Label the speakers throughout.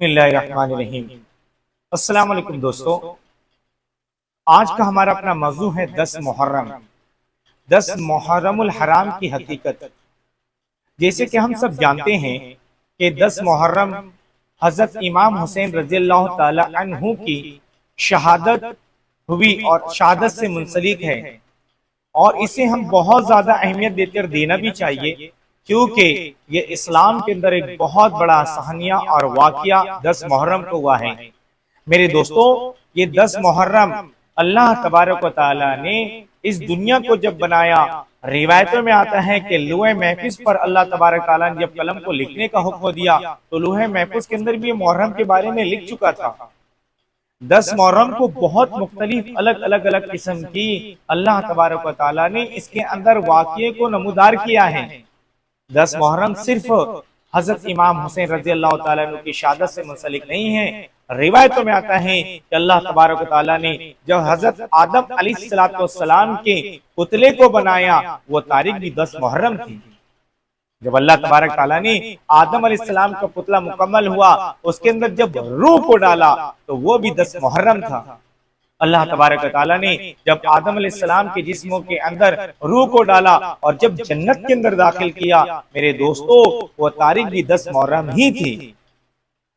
Speaker 1: बिस्मिल्लाहिर्रहमानिर्रहीम। अस्सलाम वालेकुम दोस्तों, आज का हमारा अपना मौजू है 10 मुहर्रम। 10 मुहर्रमुल हराम की हकीकत। जैसे कि हम सब जानते हैं कि 10 मुहर्रम हजरत इमाम हुसैन रज़ियल्लाहु ताला अन्हु की शहादत हुई और शहादत से मुंसलिक है, और इसे हम बहुत ज्यादा अहमियत देकर देना भी चाहिए, क्योंकि ये इस्लाम के अंदर एक बहुत बड़ा सहनिया और वाकया 10 मुहर्रम को हुआ है। मेरे दोस्तों, ये 10 मुहर्रम अल्लाह तबारक व तआला ने इस दुनिया को जब बनाया, रिवायतों में आता है कि लोहे महफूज पर अल्लाह तबारक तआला ने जब कलम को लिखने का हुक्म दिया तो लोहे महफूज के अंदर भी मुहर्रम के बारे में लिख चुका था। 10 मुहर्रम को बहुत मुख्तलिफ अलग किस्म की अल्लाह तबारक व तआला ने इसके अंदर वाक़ये को नमूदार किया है। 10 मुहर्रम सिर्फ हजरत इमाम हुसैन रज़ियल्लाहु ताला अन्हु की शहादत से मुंसलिक नहीं है। रिवायतों में आता है कि अल्लाह तबारक व तआला ने जब हजरत आदम अलैहिस्सलाम के पुतले को बनाया, वो तारीख भी 10 मुहर्रम थी। जब अल्लाह तबारक तआला ने आदम अलैहिस्सलाम का पुतला मुकम्मल हुआ, उसके अंदर जब रूह को डाला तो वो भी 10 मुहर्रम था। अल्लाह तबारक तआला ने जब आदम अलैहिस्सलाम के जिस्मों के अंदर रूह को डाला और जब जन्नत के अंदर दाखिल किया, मेरे दोस्तों, वो तारीख भी 10 मुहर्रम ही थी।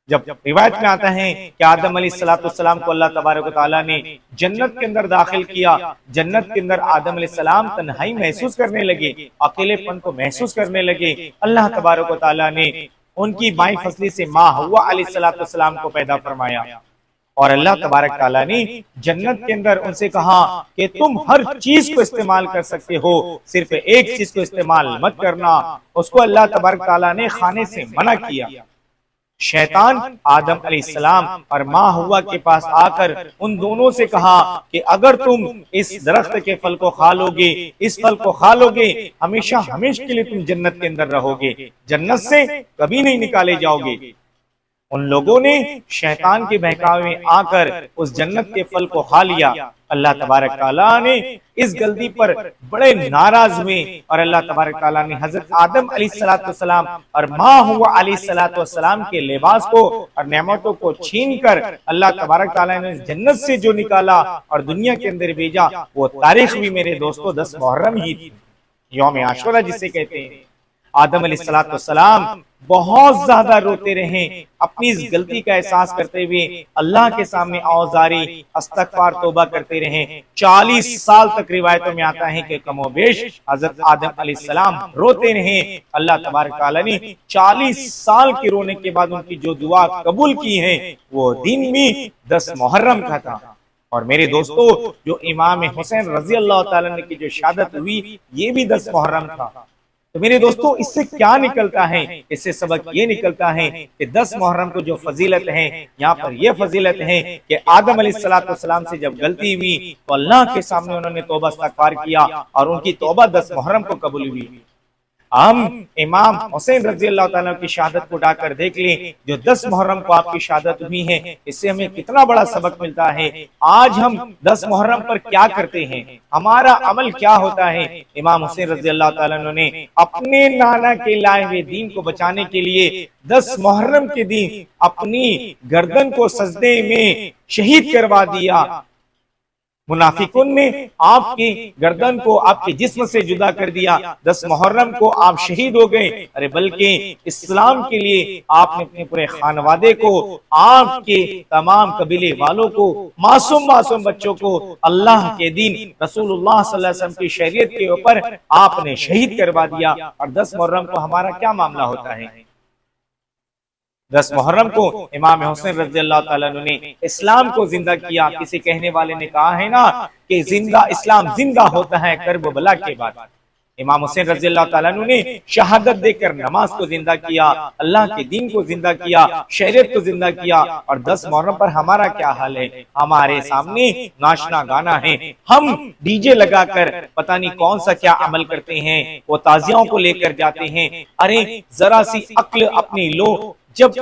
Speaker 1: जब रिवायत में आता है कि आदम अलैहिस्सलाम को अल्लाह तबारक तआला ने जन्नत के अंदर दाखिल किया, जन्नत के अंदर आदम अलैहिस्सलाम तन्हाई महसूस करने लगे, अकेलेपन को महसूस करने लगे। अल्लाह तबारक तआला ने उनकी बाईं फसली से माँ हव्वा अलैहिस्सलाम को पैदा फरमाया, और अल्लाह तबारक तआला ने जन्नत के अंदर उनसे कहा कि तुम हर चीज को इस्तेमाल कर सकते हो, सिर्फ एक चीज को इस्तेमाल मत करना। उसको अल्लाह तबारक तआला ने खाने से मना किया। शैतान आदम अलैहिस्सलाम और माँ हव्वा के पास आकर उन दोनों से कहा कि अगर तुम इस दरख्त के फल को खा लोगे, इस फल को खा लोगे, हमेशा हमेशा के लिए तुम जन्नत के अंदर रहोगे, जन्नत से कभी नहीं निकाले जाओगे। उन लोगों ने शैतान के बहकावे में आकर उस जन्नत के फल को खा लिया। अल्लाह तबारक तआला ने इस गलती पर बड़े नाराज हुए और अल्लाह तबारक तआला ने हजरत आदम अलैहिस्सलाम और माँ हुआ अलैहिस्सलाम के लिबास को और नेमतों को छीन कर अल्लाह तबारक तआला ने जन्नत से जो निकाला और दुनिया के अंदर भेजा, वो तारीख भी मेरे दोस्तों 10 मुहर्रम ही थी, यौम आशूरा जिसे कहते हैं। आदम अलैहिस्सलाम बहुत ज्यादा रोते रहे, अपनी इस गलती का एहसास करते हुए अल्लाह के सामने औजारी इस्तगफार तौबा करते रहे। 40 साल तक रिवायतों में आता है कि कमोबेश हजरत आदम अलैहिस्सलाम रोते रहे। अल्लाह तबारक तआला ने 40 साल के रोने के बाद उनकी जो दुआ कबूल की है, वो दिन भी 10 मुहर्रम का था। और मेरे दोस्तों, जो इमाम हुसैन रज़ियल्लाहु ताला अन्हु की जो शहादत हुई, ये भी 10 मुहर्रम था। तो मेरे दोस्तों, इससे क्या निकलता है? इससे सबक ये निकलता है कि 10 मुहर्रम को जो फजीलत है, यहाँ पर यह फजीलत है कि आदम अलैहिस्सलाम से जब गलती हुई तो अल्लाह के सामने उन्होंने तौबा इस्तगफार किया और उनकी तौबा 10 मुहर्रम को कबूल हुई। हम इमाम हुसैन रज़ियल्लाहु ताला की शहादत को उठाकर देख लें, जो 10 मुहर्रम को आपकी शहादत हुई है, इससे हमें कितना बड़ा सबक मिलता है। आज हम 10 मुहर्रम पर क्या करते हैं, हमारा अमल क्या होता है? इमाम हुसैन रज़ियल्लाहु ताला ने अपने नाना के लाए हुए दीन को बचाने के लिए 10 मुहर्रम के दिन अपनी गर्दन को सजदे में शहीद करवा दिया। मुनाफिकुन ने आपकी गर्दन को आपके जिस्म से जुदा कर दिया। 10 मुहर्रम को आप शहीद हो गए। अरे बल्कि इस्लाम के लिए आपने अपने पूरे खानवादे को, आपके तमाम कबीले वालों को, मासूम बच्चों को अल्लाह के दीन रसूलुल्लाह सल्लल्लाहु अलैहि वसल्लम की शरीयत के ऊपर आपने शहीद करवा दिया। और 10 मुहर्रम को हमारा क्या मामला होता है? 10 मुहर्रम को इमाम हुसैन रज़ियल्लाहु ताला अन्हु ने इस्लाम को जिंदा किया। किसी कहने वाले ने कहा है ना कि जिंदा इस्लाम जिंदा होता है कर्ब बला के बाद। इमाम हुसैन रज़ियल्लाहु ताला अन्हु ने शहादत देकर नमाज को जिंदा किया, अल्लाह के दीन को जिंदा किया, शरीयत को जिंदा किया। और 10 मुहर्रम पर हमारा क्या हाल है? हमारे सामने नाचना गाना है, हम डीजे लगाकर पता नहीं कौन सा क्या अमल करते हैं, वो ताजियों को लेकर जाते हैं। अरे जरा सी अक्ल अपनी लो। जब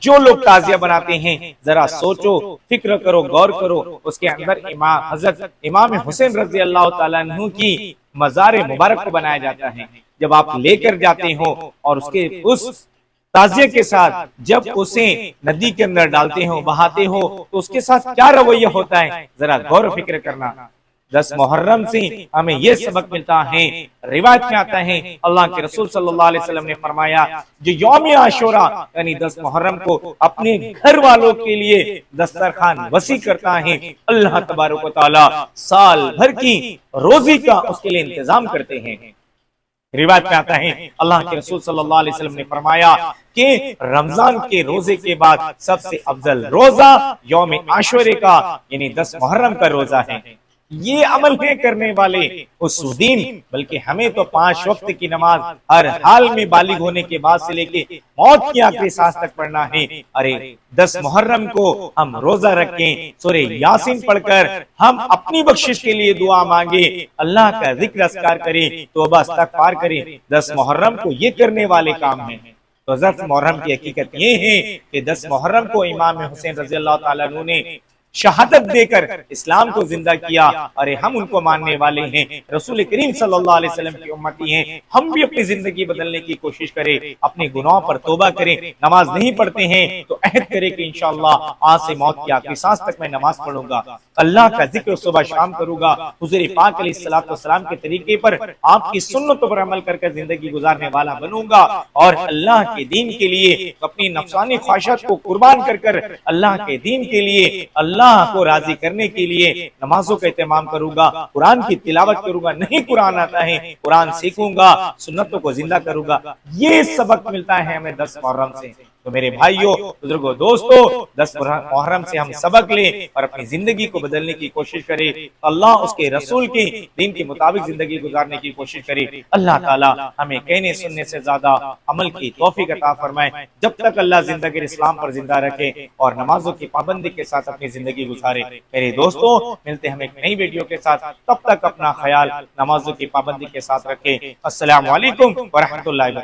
Speaker 1: जो लोग ताजिया बनाते हैं, जरा सोचो, फिक्र करो, गौर करो, उसके अंदर हजरत इमाम हुसैन रज़ियल्लाहु ताला अन्हु की मज़ार मुबारक को बनाया जाता है। जब आप लेकर जाते हो और उसके उस ताजिए के साथ जब उसे नदी के अंदर डालते हो, बहाते हो, तो उसके साथ क्या रवैया होता है, जरा गौर फिक्र करना। 10 मुहर्रम से हमें यह सबक मिलता है, रिवायत में आता है अल्लाह के रसूल सल्लल्लाहु अलैहि वसल्लम ने फरमाया, जो यौम आशूरा यानी 10 मुहर्रम को अपने घर वालों के लिए दस्तरखान वसी करता है, अल्लाह तबारक व तआला साल भर की रोजी का उसके लिए इंतजाम करते हैं। रिवायत में आता है अल्लाह के रसूल सल्लल्लाहु अलैहि वसल्लम ने फरमाया कि रमजान के रोजे के बाद सबसे अफजल रोजा यौम आशूरे का यानी 10 मुहर्रम का रोजा है। ये अमल है करने वाले उस दिन, बल्कि हमें तो 5 वक्त की नमाज हर हाल में बालिग होने के बाद से लेके मौत की आखिरी सांस तक पढ़ना है। अरे 10 मुहर्रम को हम रोजा रखें, सूरे यासीन पढ़कर हम अपनी बख्शिश के लिए दुआ मांगे, अल्लाह का जिक्र अस्कार करें, तौबा इस्तगफार करें। 10 मुहर्रम को ये करने वाले काम है। तो 10 मुहर्रम की हकीकत ये है कि 10 मुहर्रम को इमाम हुसैन रज़ी अल्लाह तआला अन्हु ने शहादत देकर इस्लाम को जिंदा किया। अरे हम उनको मानने वाले हैं, रसूल करीम सल्लल्लाहु अलैहि वसल्लम की उम्मती हैं। हम भी अपनी जिंदगी बदलने की कोशिश करें, अपने गुनाहों पर तौबा करें। नमाज नहीं पढ़ते हैं तो अहद करें कि इंशाअल्लाह आज से मौत की आखिरी सांस तक मैं नमाज पढ़ूंगा, अल्लाह का जिक्र सुबह शाम करूंगा, हुजूर पाक अलैहिस्सलातु वस्सलाम के तरीके पर आपकी सुन्नतों पर अमल करके जिंदगी गुजारने वाला बनूंगा और अल्लाह के दीन के लिए अपनी नफ्सानी ख्वाहिशात को कुर्बान कर अल्लाह के दीन के लिए, अल्लाह को राजी करने के लिए नमाजों का एहतमाम करूंगा, कुरान की तिलावत करूंगा। नहीं कुरान आता है, कुरान सीखूंगा, सुन्नतों को जिंदा करूंगा। ये सबक मिलता है हमें 10 मुहर्रम से। तो मेरे भाइयों, बुजुर्गों, दोस्तों, 10 मुहर्रम से हम सबक लें और अपनी जिंदगी को बदलने की कोशिश करें। अल्लाह उसके रसूल की दीन के मुताबिक जिंदगी गुजारने की कोशिश करें। अल्लाह ताला हमें कहने सुनने से ज्यादा अमल की तौफीक अता फरमाए। जब तक अल्लाह जिंदगी इस्लाम पर जिंदा रखे और नमाजों की पाबंदी के साथ अपनी जिंदगी गुजारे। मेरे दोस्तों, मिलते हैं एक नई वीडियो के साथ, तब तक अपना ख्याल नमाजों की पाबंदी के साथ रखें। अस्सलामु अलैकुम व रहमतुल्लाहि।